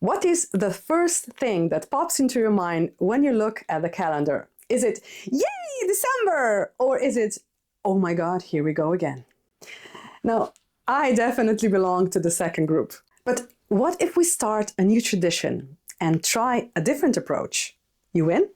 What is the first thing that pops into your mind when you look at the calendar? Is it, yay, December? Or is it, oh my God, here we go again? Now, I definitely belong to the second group. But what if we start a new tradition and try a different approach? You in?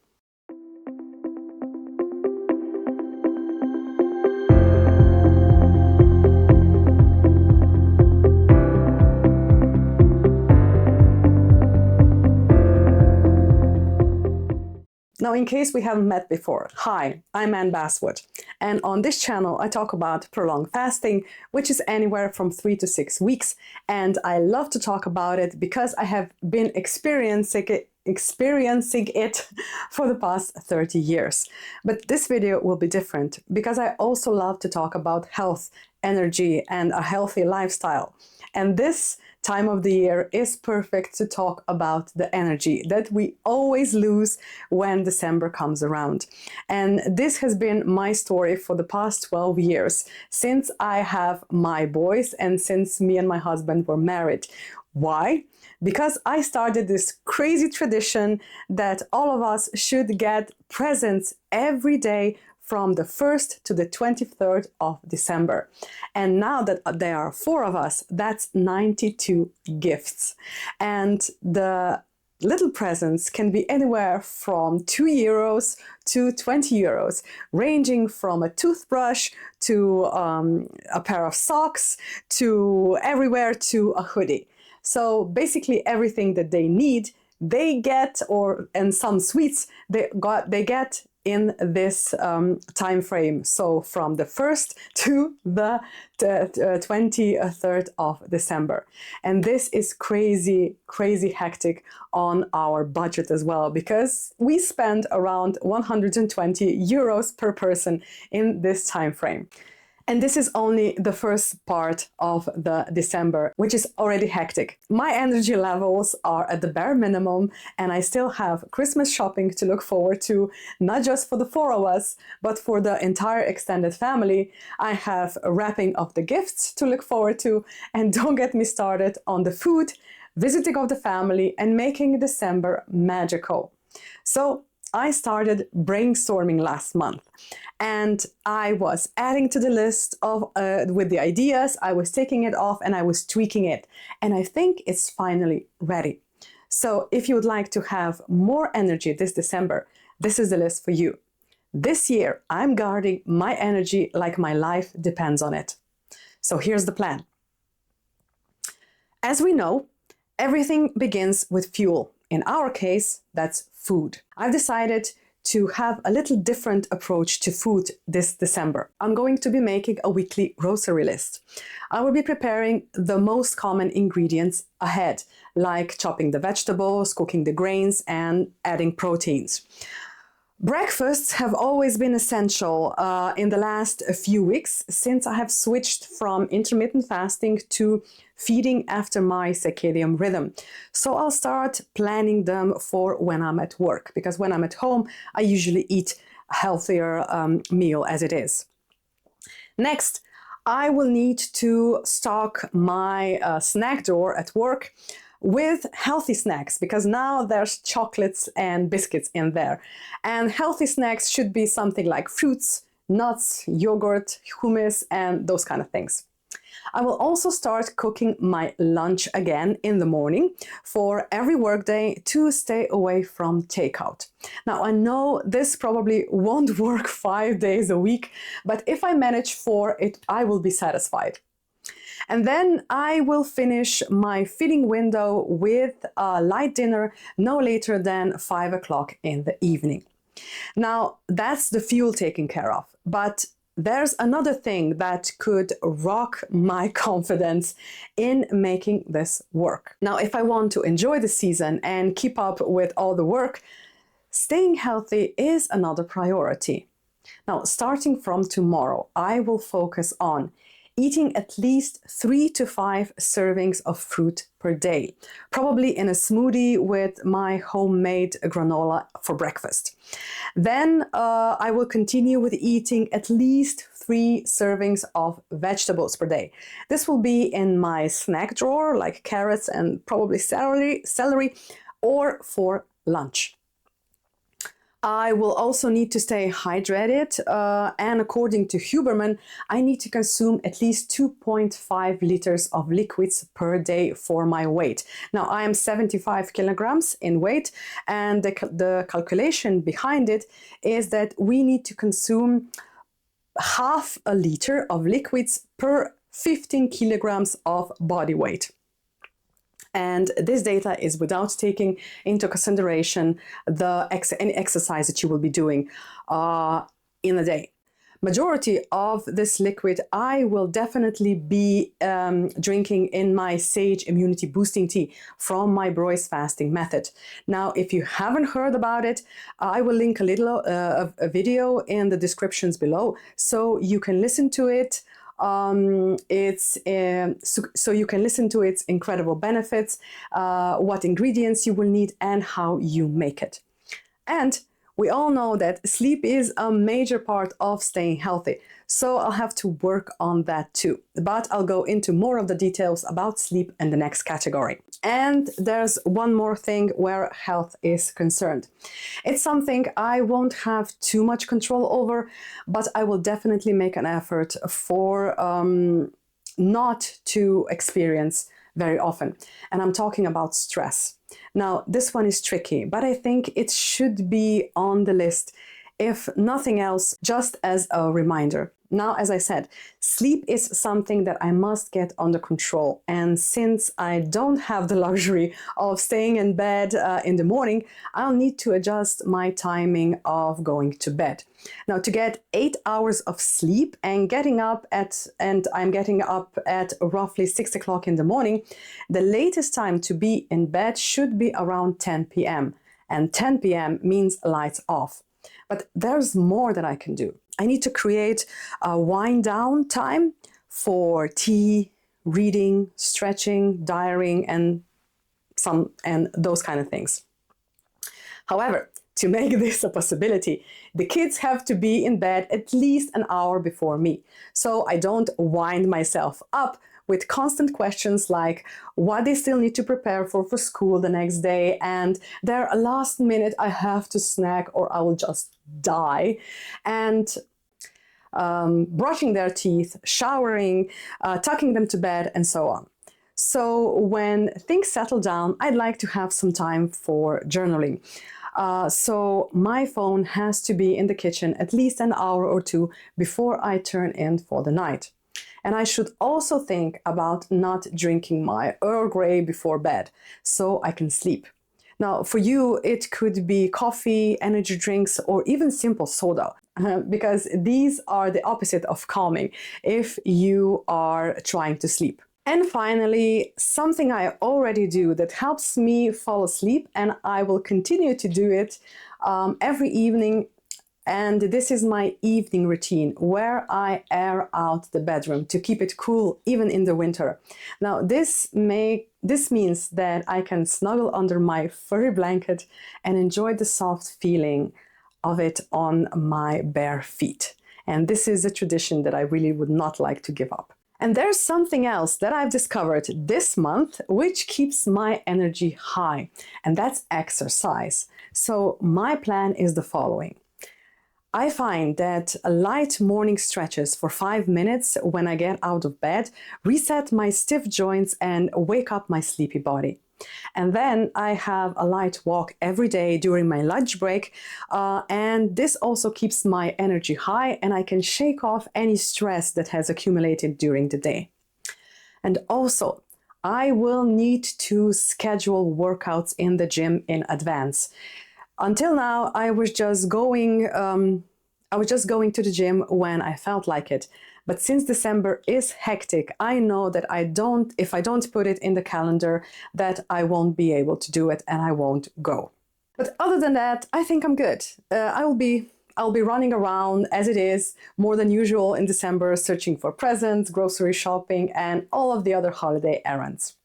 Now, in case we haven't met before, hi, I'm Basswood, and on this channel I talk about prolonged fasting, which is anywhere from 3 to 6 weeks, and I love to talk about it because I have been experiencing it for the past 30 years. But this video will be different because I also love to talk about health, energy, and a healthy lifestyle. And this time of the year is perfect to talk about the energy that we always lose when December comes around. And this has been my story for the past 12 years, since I have my boys and since me and my husband were married. Why? Because I started this crazy tradition that all of us should get presents every day from the 1st to the 23rd of December. And now that there are 4 of us, that's 92 gifts. And the little presents can be anywhere from €2 to €20, ranging from a toothbrush to a pair of socks to everywhere to a hoodie. So basically everything that they need, they get, and some sweets they get in this time frame. So from the 1st to the 23rd of December. And this is crazy, crazy hectic on our budget as well, because we spend around €120 per person in this time frame. And this is only the first part of the December, which is already hectic. My energy levels are at the bare minimum, and I still have Christmas shopping to look forward to, not just for the 4 of us, but for the entire extended family. I have wrapping of the gifts to look forward to, and don't get me started on the food, visiting of the family, and making December magical. So I started brainstorming last month, and I was adding to the list of with the ideas. I was taking it off and I was tweaking it, and I think it's finally ready. So if you would like to have more energy this December, this is the list for you. This year I'm guarding my energy like my life depends on it. So here's the plan. As we know, everything begins with fuel. In our case, that's food. I've decided to have a little different approach to food this December. I'm going to be making a weekly grocery list. I will be preparing the most common ingredients ahead, like chopping the vegetables, cooking the grains, and adding proteins. Breakfasts have always been essential in the last few weeks, since I have switched from intermittent fasting to feeding after my circadian rhythm. So I'll start planning them for when I'm at work, because when I'm at home, I usually eat a healthier meal as it is. Next, I will need to stock my snack drawer at work with healthy snacks, because now there's chocolates and biscuits in there. And healthy snacks should be something like fruits, nuts, yogurt, hummus, and those kind of things. I will also start cooking my lunch again in the morning for every workday to stay away from takeout. Now, I know this probably won't work 5 days a week, but if I manage 4, I will be satisfied. And then I will finish my feeding window with a light dinner no later than 5 o'clock in the evening. Now, that's the fuel taken care of, but there's another thing that could rock my confidence in making this work. Now, if I want to enjoy the season and keep up with all the work, staying healthy is another priority. Now, starting from tomorrow, I will focus on eating at least 3 to 5 servings of fruit per day, probably in a smoothie with my homemade granola for breakfast. Then I will continue with eating at least 3 servings of vegetables per day. This will be in my snack drawer, like carrots and probably celery, or for lunch. I will also need to stay hydrated, and according to Huberman, I need to consume at least 2.5 liters of liquids per day for my weight. Now, I am 75 kilograms in weight, and the calculation behind it is that we need to consume half a liter of liquids per 15 kilograms of body weight. And this data is without taking into consideration any exercise that you will be doing in a day. Majority of this liquid I will definitely be drinking in my Sage Immunity Boosting Tea from my Broy's fasting method. Now, if you haven't heard about it, I will link a video in the descriptions below so you can listen to it. So you can listen to its incredible benefits, what ingredients you will need, and how you make it. And we all know that sleep is a major part of staying healthy, so I'll have to work on that too. But I'll go into more of the details about sleep in the next category. And there's one more thing where health is concerned. It's something I won't have too much control over, but I will definitely make an effort for not to experience very often. And I'm talking about stress. Now, this one is tricky, but I think it should be on the list, if nothing else, just as a reminder. Now, as I said, sleep is something that I must get under control. And since I don't have the luxury of staying in bed in the morning, I'll need to adjust my timing of going to bed. Now, to get 8 hours of sleep and I'm getting up at roughly 6 o'clock in the morning, the latest time to be in bed should be around 10 p.m. And 10 p.m. means lights off. But there's more that I can do. I need to create a wind down time for tea, reading, stretching, diarying, and those kind of things. However, to make this a possibility, the kids have to be in bed at least an hour before me, so I don't wind myself up with constant questions like what they still need to prepare for school the next day, and their last minute I have to snack or I will just die, and brushing their teeth, showering, tucking them to bed, and so on. So when things settle down, I'd like to have some time for journaling. So my phone has to be in the kitchen at least an hour or two before I turn in for the night. And I should also think about not drinking my Earl Grey before bed so I can sleep. Now, for you, it could be coffee, energy drinks, or even simple soda, because these are the opposite of calming if you are trying to sleep. And finally, something I already do that helps me fall asleep, and I will continue to do it every evening. And this is my evening routine where I air out the bedroom to keep it cool even in the winter. Now, this means that I can snuggle under my furry blanket and enjoy the soft feeling of it on my bare feet. And this is a tradition that I really would not like to give up. And there's something else that I've discovered this month which keeps my energy high, and that's exercise. So my plan is the following. I find that light morning stretches for 5 minutes when I get out of bed reset my stiff joints and wake up my sleepy body. And then I have a light walk every day during my lunch break, and this also keeps my energy high and I can shake off any stress that has accumulated during the day. And also, I will need to schedule workouts in the gym in advance. Until now, I was just going to the gym when I felt like it. But since December is hectic, I know that if I don't put it in the calendar, that I won't be able to do it and I won't go. But other than that, I think I'm good. I'll be running around as it is more than usual in December, searching for presents, grocery shopping, and all of the other holiday errands.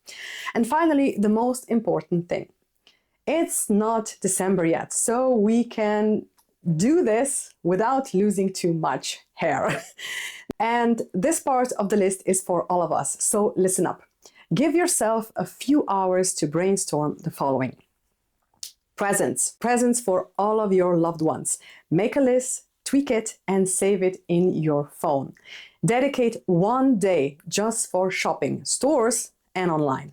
And finally, the most important thing. It's not December yet, so we can do this without losing too much hair. And this part of the list is for all of us, so listen up. Give yourself a few hours to brainstorm the following. Presents for all of your loved ones. Make a list, tweak it, and save it in your phone. Dedicate one day just for shopping, stores and online.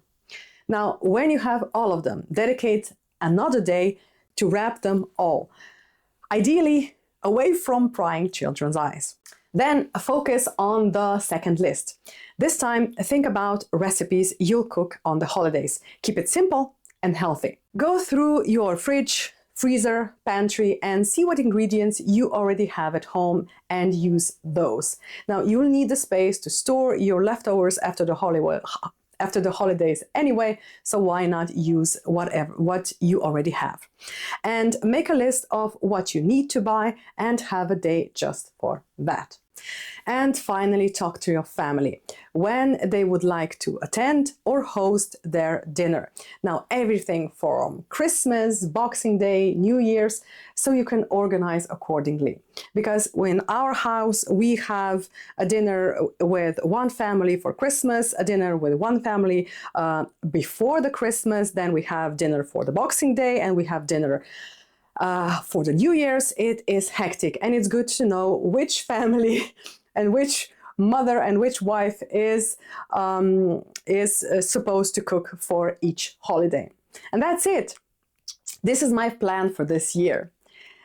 Now, when you have all of them, dedicate another day to wrap them all. Ideally, away from prying children's eyes. Then focus on the second list. This time, think about recipes you'll cook on the holidays. Keep it simple and healthy. Go through your fridge, freezer, pantry, and see what ingredients you already have at home and use those. Now, you'll need the space to store your leftovers after the holidays anyway, so why not use what you already have. And make a list of what you need to buy and have a day just for that. And finally, talk to your family when they would like to attend or host their dinner. Now, everything from Christmas, Boxing Day, New Year's, so you can organize accordingly. Because in our house, we have a dinner with one family for Christmas, a dinner with one family before the Christmas, then we have dinner for the Boxing Day, and we have dinner for the New Year's. It is hectic, and it's good to know which family and which mother and which wife is supposed to cook for each holiday. And that's it. This is my plan for this year.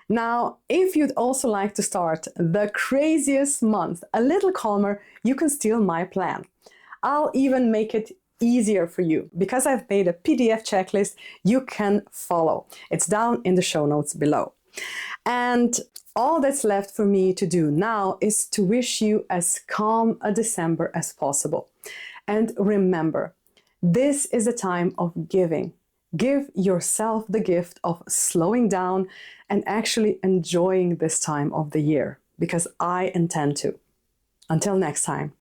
Now, if you'd also like to start the craziest month a little calmer, you can steal my plan. I'll even make it easier for you because I've made a PDF checklist you can follow. It's down in the show notes below. And all that's left for me to do now is to wish you as calm a December as possible. And remember, this is a time of giving. Give yourself the gift of slowing down and actually enjoying this time of the year, because I intend to. Until next time.